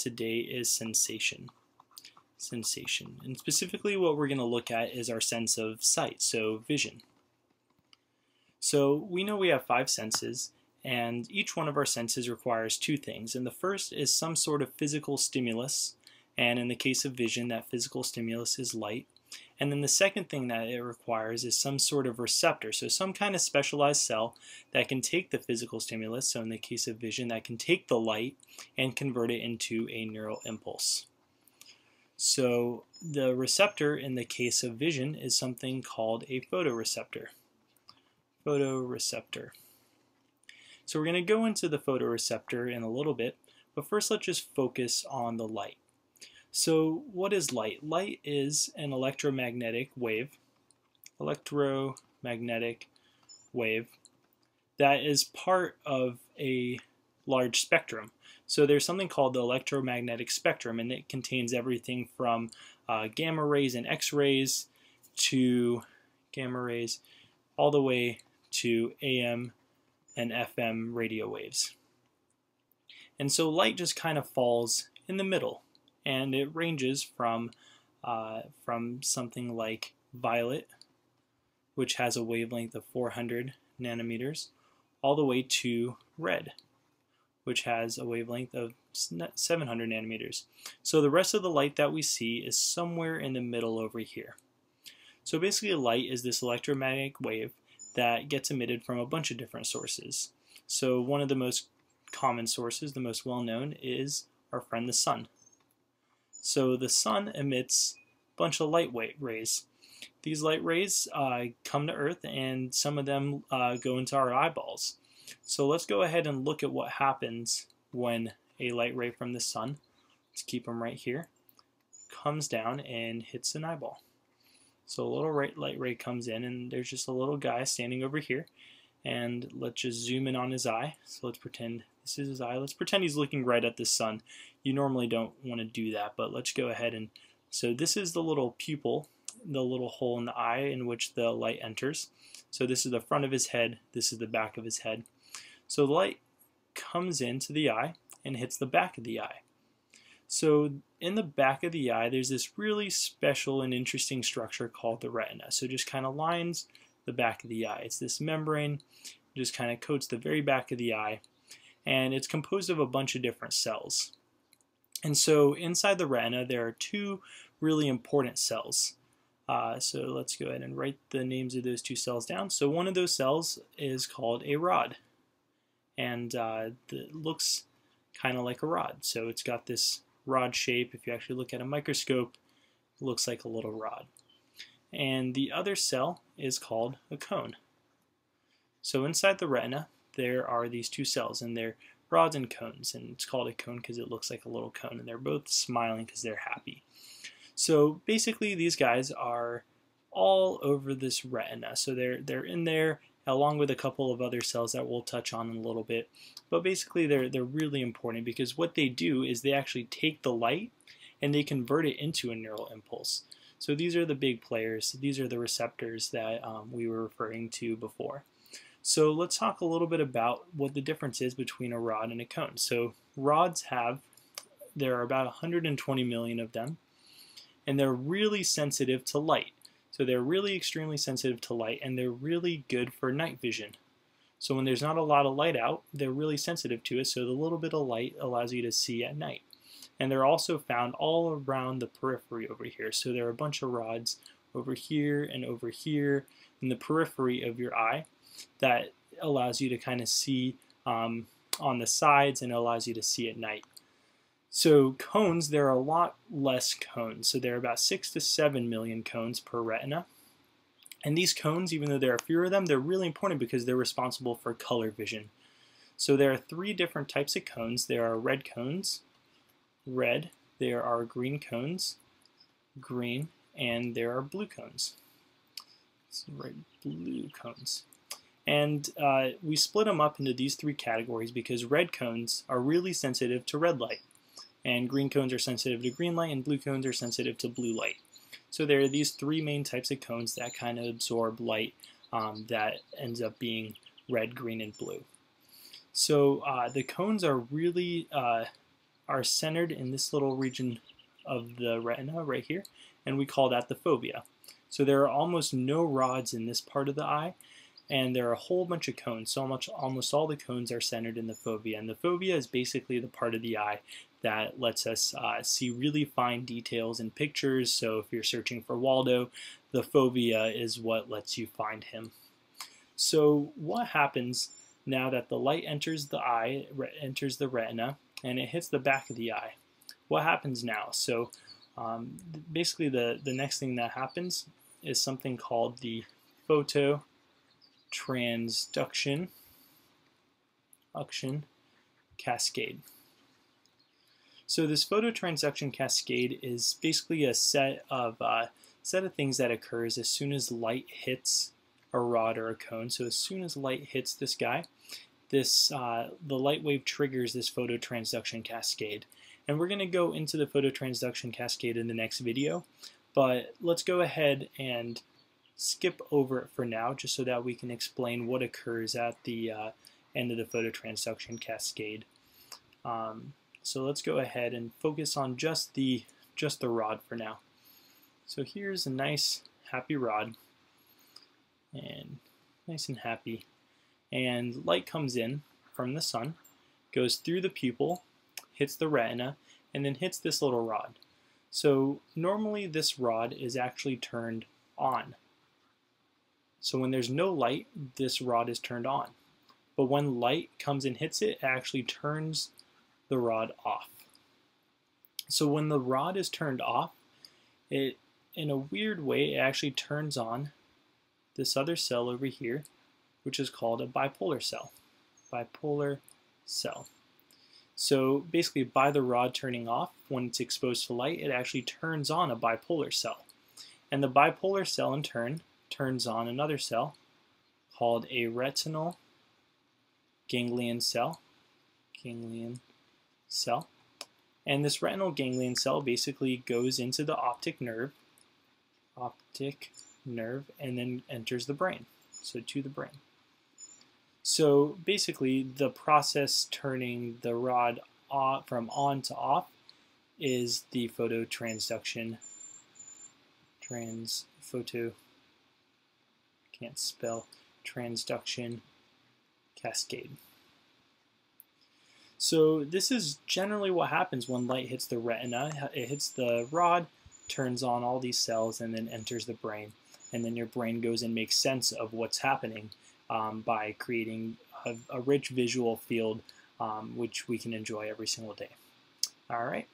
today is sensation. And specifically what we're going to look at is our sense of sight, so vision. So we know we have 5 senses, and each one of our senses requires 2 things. And the first is some sort of physical stimulus, and in the case of vision, that physical stimulus is light. And then the second thing that it requires is some sort of receptor, so some kind of specialized cell that can take the physical stimulus, so in the case of vision, that can take the light and convert it into a neural impulse. So the receptor in the case of vision is something called a photoreceptor. So we're going to go into the photoreceptor in a little bit, but first let's just focus on the light. So what is light? Light is an electromagnetic wave that is part of a large spectrum. So there's something called the electromagnetic spectrum, and it contains everything from gamma rays and X-rays to all the way to AM and FM radio waves. And so light just kind of falls in the middle, and it ranges from something like violet, which has a wavelength of 400 nanometers, all the way to red, which has a wavelength of 700 nanometers. So the rest of the light that we see is somewhere in the middle over here. So basically light is this electromagnetic wave that gets emitted from a bunch of different sources. So one of the most common sources, the most well-known, is our friend the sun. So the sun emits a bunch of light rays. These light rays come to Earth, and some of them go into our eyeballs. So let's go ahead and look at what happens when a light ray from the sun, let's keep them right here, comes down and hits an eyeball. So a little light ray comes in, and there's just a little guy standing over here, and let's just zoom in on his eye. So let's pretend this is his eye. Let's pretend he's looking right at the sun. You normally don't want to do that, but let's go ahead and, so this is the little pupil, the little hole in the eye in which the light enters. So this is the front of his head, this is the back of his head. So the light comes into the eye and hits the back of the eye. So in the back of the eye, there's this really special and interesting structure called the retina. So it just kind of lines the back of the eye. It's this membrane, just kind of coats the very back of the eye, and it's composed of a bunch of different cells. And so inside the retina, there are 2 really important cells. So let's go ahead and write the names of those 2 cells down. So one of those cells is called a rod, and it looks kind of like a rod. So it's got this rod shape. If you actually look at a microscope, it looks like a little rod. And the other cell is called a cone. So inside the retina, there are these 2 cells, and they're rods and cones, and it's called a cone because it looks like a little cone, and they're both smiling because they're happy. So basically these guys are all over this retina. So they're in there along with a couple of other cells that we'll touch on in a little bit. But basically they're really important because what they do is they actually take the light and they convert it into a neural impulse. So these are the big players. These are the receptors that we were referring to before. So let's talk a little bit about what the difference is between a rod and a cone. So rods there are about 120 million of them, and they're really sensitive to light. So they're really extremely sensitive to light, and they're really good for night vision. So when there's not a lot of light out, they're really sensitive to it, so the little bit of light allows you to see at night. And they're also found all around the periphery over here. So there are a bunch of rods over here and over here in the periphery of your eye that allows you to kind of see on the sides, and allows you to see at night. So cones, there are a lot less cones. So there are about 6 to 7 million cones per retina. And these cones, even though there are fewer of them, they're really important because they're responsible for color vision. So there are 3 different types of cones. There are red cones, red. There are green cones, green. And there are blue cones. So blue cones. And we split them up into these 3 categories because red cones are really sensitive to red light, and green cones are sensitive to green light, and blue cones are sensitive to blue light. So there are these 3 main types of cones that kind of absorb light that ends up being red, green, and blue. So the cones are really are centered in this little region of the retina right here, and we call that the fovea. So there are almost no rods in this part of the eye, and there are a whole bunch of cones. So almost all the cones are centered in the fovea, and the fovea is basically the part of the eye that lets us see really fine details in pictures. So if you're searching for Waldo, the fovea is what lets you find him. So what happens now that the light enters the eye, enters the retina, and it hits the back of the eye? What happens now? So basically the next thing that happens is something called the phototransduction cascade. So this phototransduction cascade is basically a set of things that occurs as soon as light hits a rod or a cone. So as soon as light hits this guy, the light wave triggers this phototransduction cascade. And we're going to go into the phototransduction cascade in the next video, but let's go ahead and skip over it for now, just so that we can explain what occurs at the end of the phototransduction cascade. So let's go ahead and focus on just the rod for now. So here's a nice happy rod, and nice and happy, and light comes in from the sun, goes through the pupil, hits the retina, and then hits this little rod. So normally this rod is actually turned on. So when there's no light, this rod is turned on. But when light comes and hits it, it actually turns the rod off. So when the rod is turned off, it, in a weird way, it actually turns on this other cell over here, which is called a bipolar cell. Bipolar cell. So basically, by the rod turning off, when it's exposed to light, it actually turns on a bipolar cell. And the bipolar cell, in turn, turns on another cell called a retinal ganglion cell. And this retinal ganglion cell basically goes into the optic nerve, and then enters the brain, so to the brain. So basically, the process turning the rod off, from on to off, is the phototransduction, transduction cascade. So this is generally what happens when light hits the retina. It hits the rod, turns on all these cells, and then enters the brain. And then your brain goes and makes sense of what's happening by creating a rich visual field, which we can enjoy every single day. All right.